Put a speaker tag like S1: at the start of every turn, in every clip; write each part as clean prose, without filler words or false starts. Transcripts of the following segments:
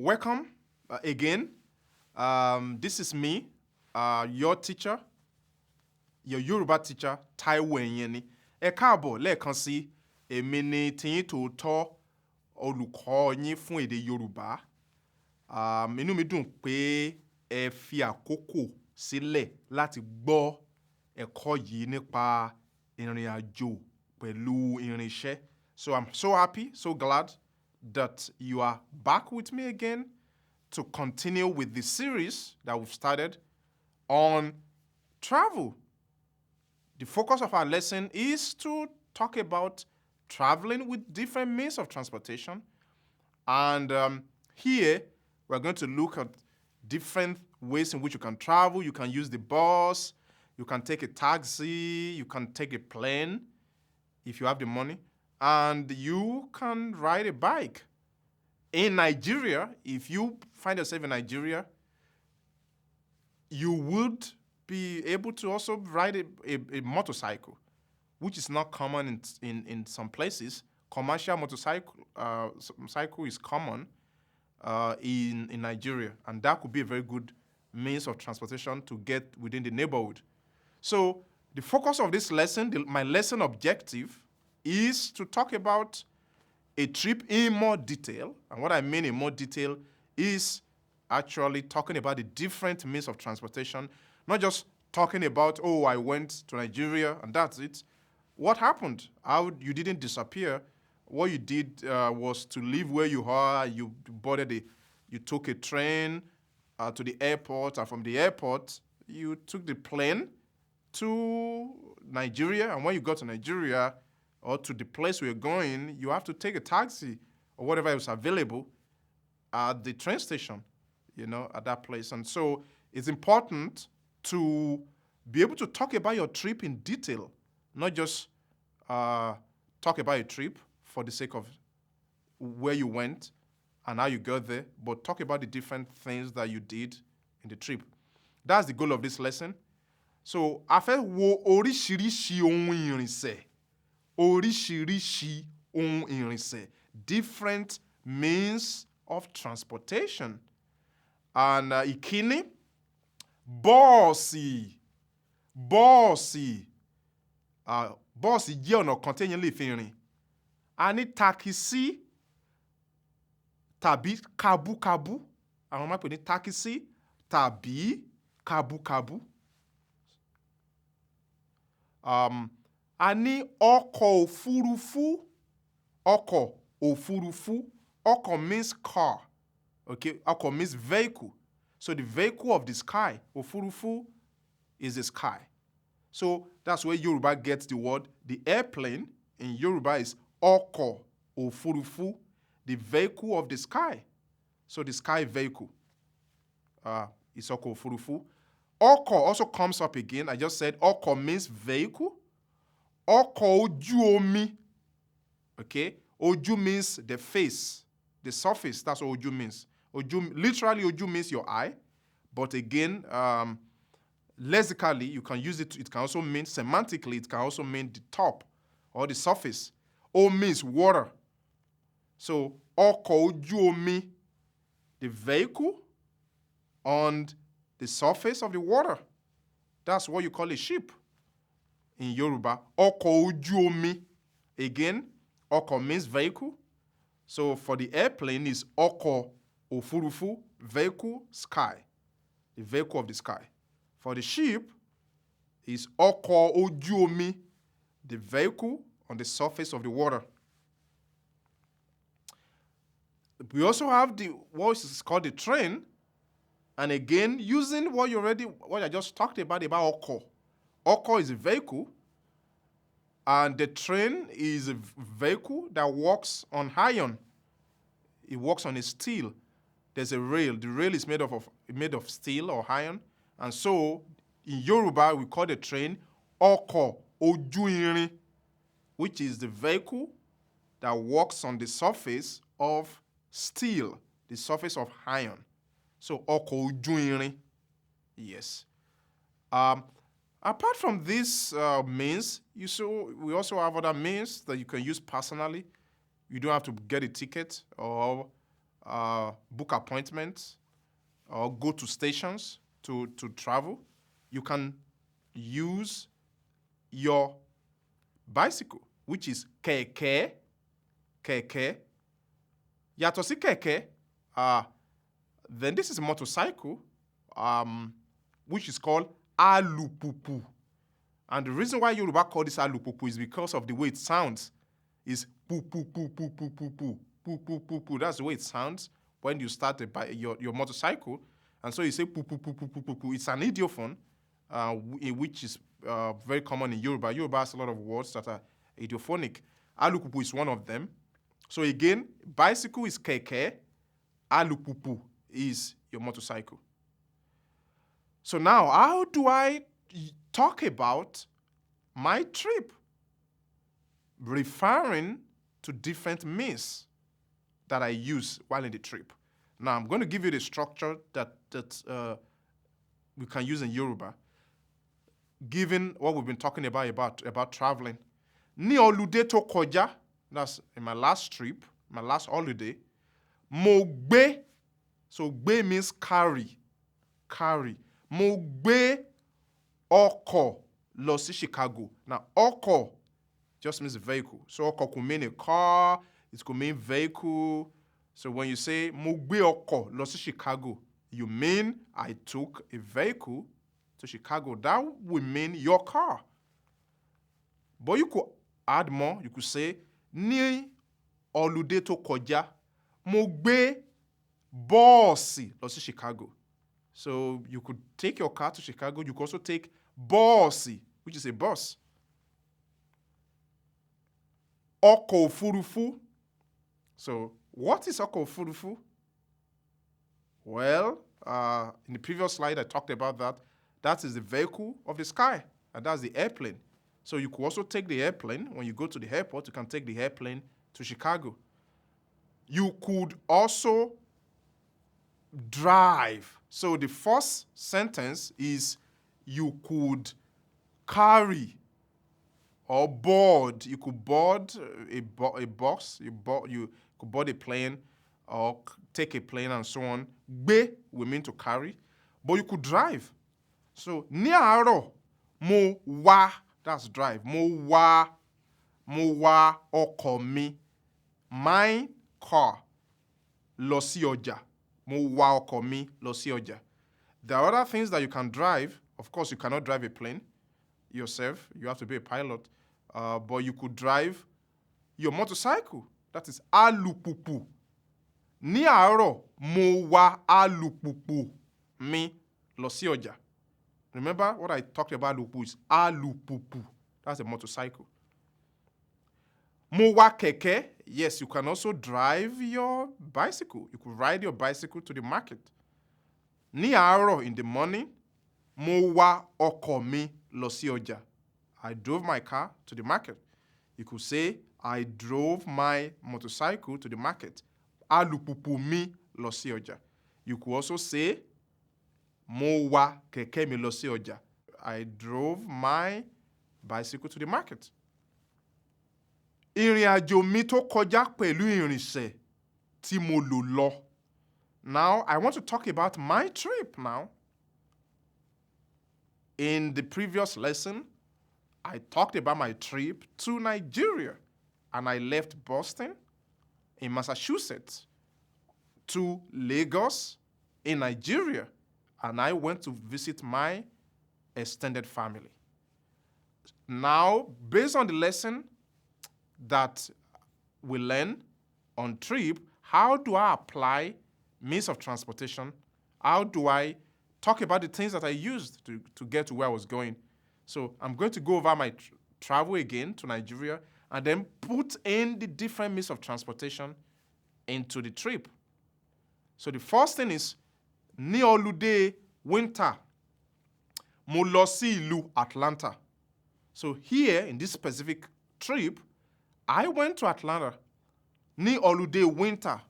S1: Welcome again. This is me, your teacher, your Yoruba teacher, Taiwo Enyeni. Ẹ káàbọ̀ lẹ́ẹ̀kan sí èmi ni tiyín tòótọ́ olùkọ́ yín fún èdè Yorùbá. Inú mi dùn pé ẹ fi àkókò sílẹ̀ láti gbọ́ ẹ̀kọ́ yìí nípa ìrìn àjò pẹ̀lú irinṣẹ́. So I'm so happy, so glad that you are back with me again to continue with the series that we've started on travel. The focus of our lesson is to talk about traveling with different means of transportation. And here, we're going to look at different ways in which you can travel. You can use the bus, you can take a taxi, you can take a plane if you have the money, and you can ride a bike. In Nigeria, if you find yourself in Nigeria, you would be able to also ride a motorcycle, which is not common in some places. Commercial motorcycle cycle is common in Nigeria, and that could be a very good means of transportation to get within the neighborhood. So the focus of this lesson, my lesson objective, is to talk about a trip in more detail. And what I mean in more detail is actually talking about the different means of transportation, not just talking about, oh, I went to Nigeria and that's it. What happened? How you didn't disappear. What you did was to live where you are. You took a train to the airport, and from the airport, you took the plane to Nigeria. And when you got to Nigeria, or to the place where you're going, you have to take a taxi or whatever is available at the train station, at that place. And so it's important to be able to talk about your trip in detail, not just talk about a trip for the sake of where you went and how you got there, but talk about the different things that you did in the trip. That's the goal of this lesson. So, a fẹ́ wo oríṣiríṣi ohun ìrìnsẹ̀. Oríṣiríṣi ohun ìrìnsẹ̀, different means of transportation. And ìkíní, bọ́ọ̀sì. Bọ́ọ̀sì jẹ́ ọ̀nà kan téèyàn lè fi rìn. A ní takisí tàbí kabúkabú. Àwọn máa ń pè ní takisí tàbí kabúkabú. A ní ọkọ̀ òfurufú. Ọkọ̀ òfurufú. Ọkọ̀ means car. Okay, ọkọ̀ means vehicle. So the vehicle of the sky, òfurufú, is the sky. So that's where Yoruba gets the word. The airplane in Yoruba is ọkọ̀ òfurufú, the vehicle of the sky. So the sky vehicle is ọkọ̀ òfurufú. Ọkọ̀ also comes up again. I just said ọkọ̀ means vehicle. Ọkọ̀ ojú omi. Okay? Ojú means the face, the surface. That's what ojú means. Literally, ojú means your eye. But again, lexically, you can use it. It can also mean, semantically, it can also mean the top or the surface. O means water. So, ọkọ̀ ojú omi, the vehicle on the surface of the water. That's what you call a ship in Yoruba. Ọkọ̀ ojú omi. Again, ọkọ̀ means vehicle. So for the airplane is ọkọ̀ òfurufú, vehicle, sky. The vehicle of the sky. For the ship is ọkọ̀ ojú omi, the vehicle on the surface of the water. We also have what is called the train. And again, using what I just talked about ọkọ̀. Ọkọ̀ is a vehicle, and the train is a vehicle that works on iron. It works on a steel. There's a rail. The rail is made of steel or iron. And so, in Yoruba, we call the train ọkọ̀ ojú irin, which is the vehicle that works on the surface of steel, the surface of iron. So, ọkọ̀ ojú irin. Yes. Apart from these means, we also have other means that you can use personally. You don't have to get a ticket or book appointments, or go to stations to travel, you can use your bicycle, which is kẹ̀kẹ́. Kẹ̀kẹ́. Yàtọ̀ sí kẹ̀kẹ́, then this is a motorcycle, which is called alùpùpù. And the reason why Yoruba call this alùpùpù is because of the way it sounds. Is pu pu pu pu pu pu pu pu pu pu pu. That's the way it sounds when you start your motorcycle. And so you say pu pu pu pu pu pu pu. It's an idiophone, which is very common in Yoruba. Yoruba has a lot of words that are idiophonic. Alùpùpù is one of them. So again, bicycle is kẹ̀kẹ́, alùpùpù is your motorcycle. So now, how do I talk about my trip? Referring to different means that I use while in the trip. Now, I'm going to give you the structure that we can use in Yoruba, given what we've been talking about traveling. Ní holiday tó kọjá, that's in my last trip, my last holiday, mo gbé, so gbé means carry. Mo gbé ọkọ̀ lọ sí Chicago. Now, ọkọ̀ just means vehicle. So ọkọ̀ could mean a car, it could mean vehicle. So when you say mo gbé ọkọ̀ lọ sí Chicago, you mean I took a vehicle to Chicago. That would mean your car. But you could add more. You could say ní holiday tó kọjá, mo gbé bọ́ọ̀sì lọ sí Chicago. So you could take your car to Chicago. You could also take bọ́ọ̀sì, which is a bus. Ọkọ̀ òfurufú. So what is ọkọ̀ òfurufú? Well, in the previous slide, I talked about that. That is the vehicle of the sky, and that's the airplane. So you could also take the airplane. When you go to the airport, you can take the airplane to Chicago. You could also drive. So the first sentence is you could carry or board. You could board a bus. You could board a plane or take a plane and so on. Gbé we mean to carry. But you could drive. So ní àárọ̀, mo wá, that's drive. Mo wá ọkọ̀ mi, my car, lọ sí ọjà. Mo wá ọkọ̀ mi lọ sí ọjà. There are other things that you can drive. Of course, you cannot drive a plane yourself. You have to be a pilot. But you could drive your motorcycle. That is alùpùpù. Ní àárọ̀, mo wá alùpùpù mi lọ sí ọjà. Remember what I talked about alùpùpù is alùpùpù. That's a motorcycle. Mo wá kẹ̀kẹ́. Yes, you can also drive your bicycle. You could ride your bicycle to the market. Ní àárọ̀, in the morning, mo wá ọkọ̀ mi lọ sí ọjà. I drove my car to the market. You could say, I drove my motorcycle to the market. Alùpùpù mi lọ sí ọjà. You could also say, mo wá kẹ̀kẹ́ mi lọ sí ọjà. I drove my bicycle to the market. Ìrìn àjò mi tó kọjá pẹ̀lú ìrìnsẹ̀ tí mo lò lọ. Now, I want to talk about my trip now. In the previous lesson, I talked about my trip to Nigeria, and I left Boston in Massachusetts to Lagos in Nigeria, and I went to visit my extended family. Now, based on the lesson that we learn on trip, how do I apply means of transportation? How do I talk about the things that I used to get to where I was going? So I'm going to go over my travel again to Nigeria and then put in the different means of transportation into the trip. So the first thing is, ní holiday winter, mo lọ sí ìlú Atlanta. So here, in this specific trip, I went to Atlanta. Ní holiday winter,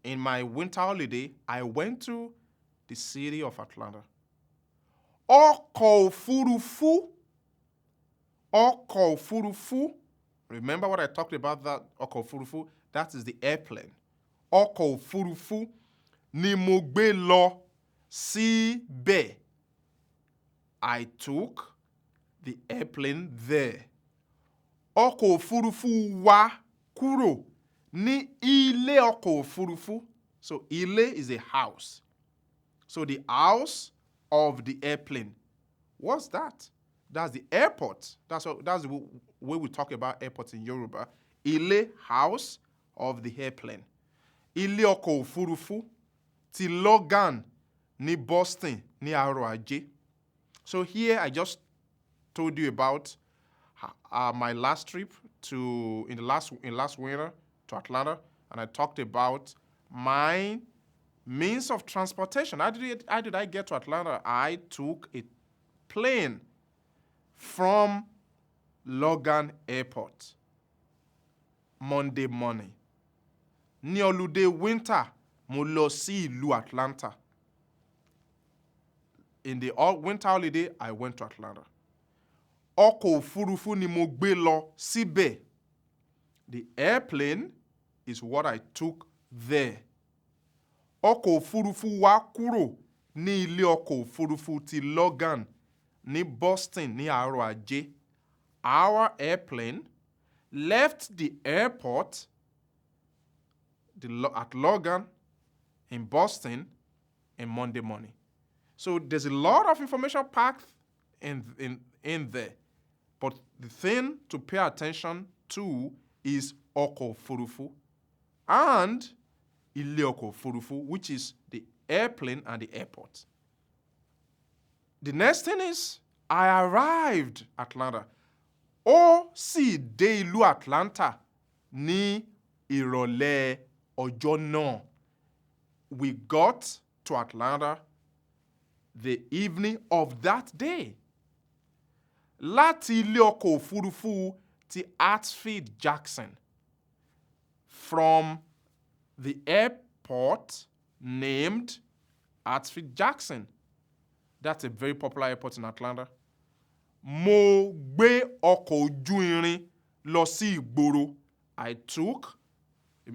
S1: in my winter holiday, I went to the city of Atlanta. Ọkọ̀ òfurufú. Ọkọ̀ òfurufú. Remember what I talked about that ọkọ̀ òfurufú? That is the airplane. ọkọ̀ òfurufú ni mo gbé lọ síbẹ̀. I took the airplane there. Ọkọ̀ òfurufú wa kúrò ní ilé ọkọ̀ òfurufú. So ilé is a house. So the house of the airplane. What's that? That's the airport. That's the way we talk about airports in Yoruba. Ilé, house of the airplane. Ilé ọkọ̀ òfurufú ti Logan ní Boston ní àárọ̀ Ajé. So here I just told you about my last trip in last winter to Atlanta, and I talked about my means of transportation. How did I get to Atlanta? I took a plane from Logan Airport Monday morning. Ní holiday winter, mo lọ sí ìlú Atlanta. In the winter holiday, I went to Atlanta. Ọkọ̀ òfurufú ni mo gbé lọ síbẹ̀. The airplane is what I took there. Ọkọ̀ òfurufú wa kúrò ní ilé ọkọ̀ òfurufú ti Logan ní Boston ní àárọ̀ Ajé. Our airplane left the airport at Logan in Boston on Monday morning. So there's a lot of information packed in there. But the thing to pay attention to is ọkọ̀ òfurufú and ilé ọkọ̀ òfurufú, which is the airplane and the airport. The next thing is I arrived Atlanta. Ó sì dé ìlú Atlanta ní ìrọ̀lẹ́ ọjọ́ náà. We got to Atlanta the evening of that day. Láti ilé ọkọ̀ òfurufú ti Hartsfield Jackson. From the airport named Hartsfield Jackson. That's a very popular airport in Atlanta. Mo gbé ọkọ̀ ojú irin lọ sí ìgboro. I took...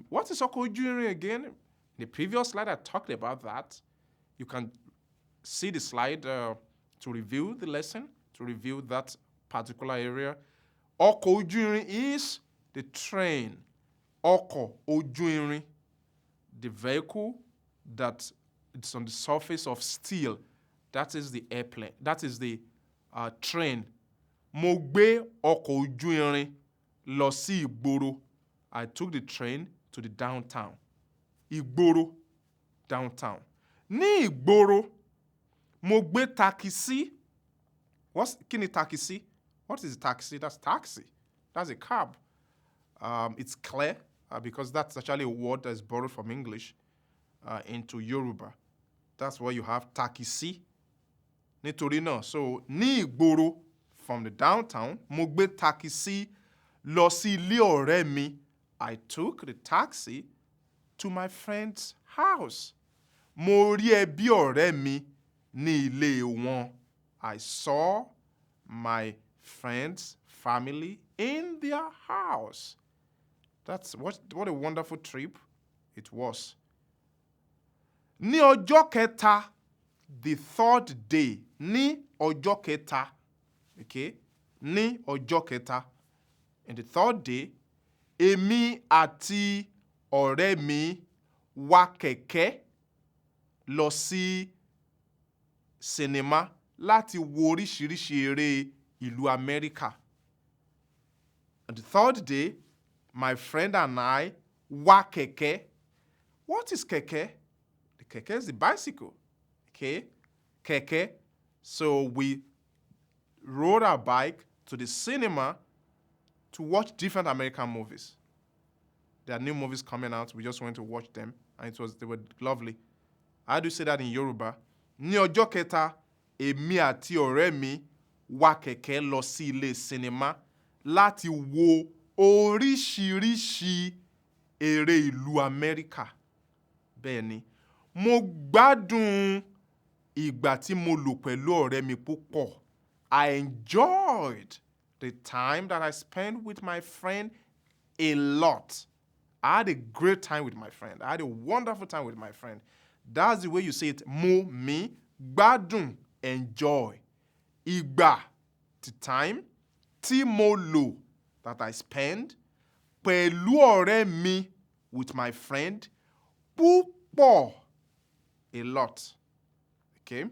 S1: What is ọkọ̀ ojú irin again? In the previous slide, I talked about that. You can see the slide to review the lesson, to review that particular area. Ọkọ̀ ojú irin is the train. Ọkọ̀ ojú irin, the vehicle that it's on the surface of steel. That is the airplane. That is the train. Mo gbé ọkọ̀ ojú irin lọ sí ìgboro. I took the train to the downtown. Ìgboro, downtown. Ní ìgboro, mo gbé taxi. Kí ni taxi? What is a taxi? That's taxi. That's a cab. It's clear because that's actually a word that's borrowed from English into Yoruba. That's why you have taxi. Nítorí náà, so ní ìgboro, from the downtown, mo gbé taxi lọ sí ilé ọ̀rẹ́ mi. I took the taxi to my friend's house. Mo rí ẹbí ọ̀rẹ́ mi ní ilé wọn. I saw my friend's family in their house. That's what a wonderful trip it was. Ní ọjọ́ kẹta, the third day, ní ọjọ́ kẹta, okay? Ní ọjọ́ kẹta, and the third day, èmi àti ọ̀rẹ́ mi wa kẹ̀kẹ́ lọ sí sinimá láti wo oríṣiríṣi eré ìlú Amẹ́ríkà. On the third day, my friend and I wa kẹ̀kẹ́. What is kẹ̀kẹ́? The kẹ̀kẹ́ is the bicycle. Okay? Kẹ̀kẹ́. So we rode our bike to the cinema to watch different American movies. There are new movies coming out. We just went to watch them, and they were lovely. How do you say that in Yoruba? Ní ọjọ́ kẹta, èmi àti ọ̀rẹ́ mi wa kẹ̀kẹ́ lọ sí ilé sinimá láti wo oríṣiríṣi eré ìlú Amẹ́ríkà. Bẹ́ẹ̀ ni, mo gbádùn ìgbà tí mo lò pẹ̀lú ọ̀rẹ́ mi púpọ̀. I enjoyed the time that I spent with my friend a lot. I had a great time with my friend. I had a wonderful time with my friend. That's the way you say it. Mo, me, gbádùn, enjoy. Ìgbà, the time. Tí mo lò, that I spend. Pẹ̀lú ọ̀rẹ́ mi, with my friend. Púpọ̀, a lot. Okay?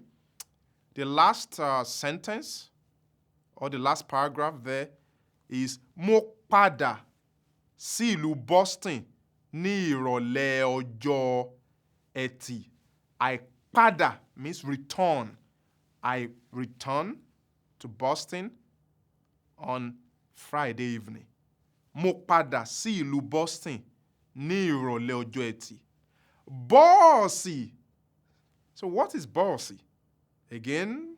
S1: The last sentence, or the last paragraph there, is mo padà sí ìlú Boston ní ìrọ̀lẹ́ ọjọ́ Ẹtì. I padà means return. I return to Boston on Friday evening. Mo padà sí ìlú Boston ní ìrọ̀lẹ́ ọjọ́ Ẹtì. Bọ́ọ̀sì. So what is bọ́ọ̀sì? Again,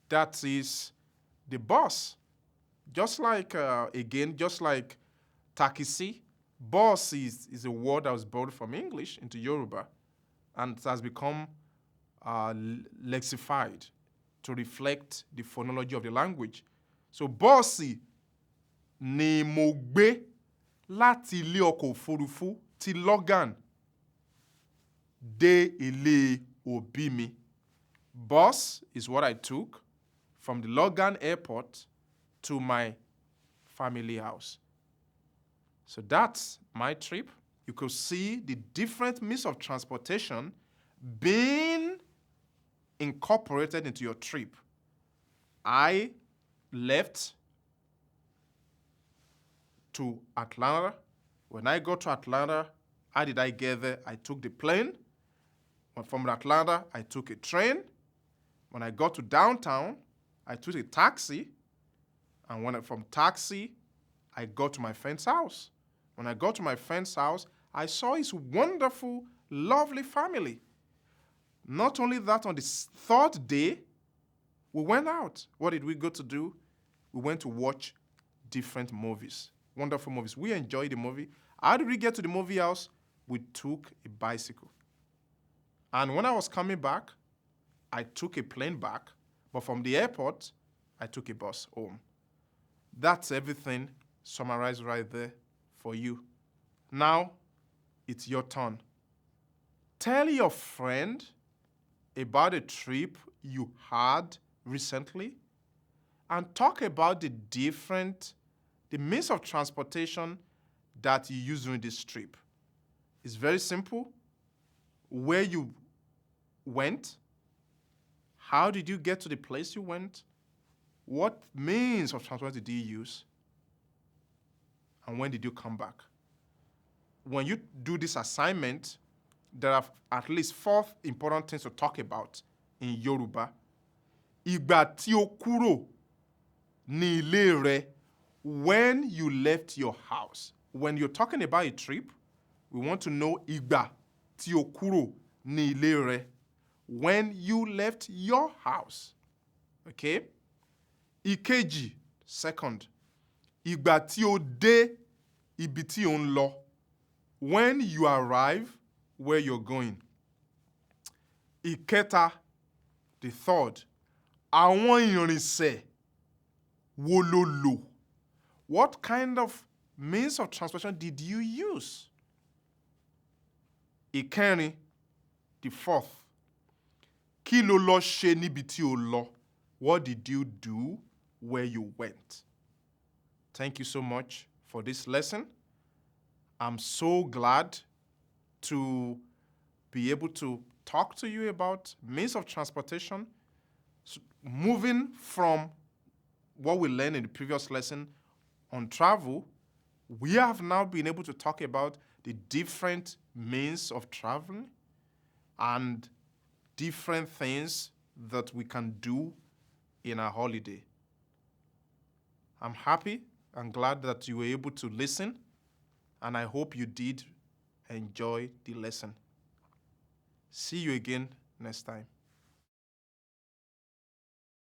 S1: that is the bus. Just like taxi, bus is a word that was borrowed from English into Yoruba, and it has become lexified to reflect the phonology of the language. So bọ́ọ̀sì ni mo gbé láti ilé ọkọ̀ òfurufú ti Logan dé ilé òbí mi. Bus is what I took from the Logan airport to my family house. So that's my trip. You could see the different means of transportation being incorporated into your trip. I left to Atlanta. When I got to Atlanta, how did I get there? I took the plane. From Atlanta, I took a train. When I got to downtown, I took a taxi. And from taxi, I got to my friend's house. When I got to my friend's house, I saw his wonderful, lovely family. Not only that, on the third day, we went out. What did we go to do? We went to watch different movies, wonderful movies. We enjoyed the movie. How did we get to the movie house? We took a bicycle. And when I was coming back, I took a plane back. But from the airport, I took a bus home. That's everything summarized right there for you. Now, it's your turn. Tell your friend about a trip you had recently and talk about the means of transportation that you use during this trip. It's very simple. Where you went, how did you get to the place you went, what means of transportation did you use, and when did you come back? When you do this assignment, there are at least 4 important things to talk about in Yoruba. Ìgbà tí o kúrò ní ilé rẹ, when you left your house. When you're talking about a trip, we want to know ìgbà tí o kúrò ní ilé rẹ, when you left your house. Okay? Ìkejì, second, ìgbà tí o dé ibi tí ò ń lọ, when you arrive where you're going. Ìkẹta, the third, àwọn ìrìnsẹ̀ wo lo lò? What kind of means of transportation did you use? Ìkẹrin, the fourth, kí lo lọ ṣe níbi tí o lọ? What did you do where you went? Thank you so much for this lesson. I'm so glad to be able to talk to you about means of transportation, moving from what we learned in the previous lesson on travel. We have now been able to talk about the different means of traveling and different things that we can do in our holiday. I'm happy and glad that you were able to listen, and I hope you did enjoy the lesson. See you again next time.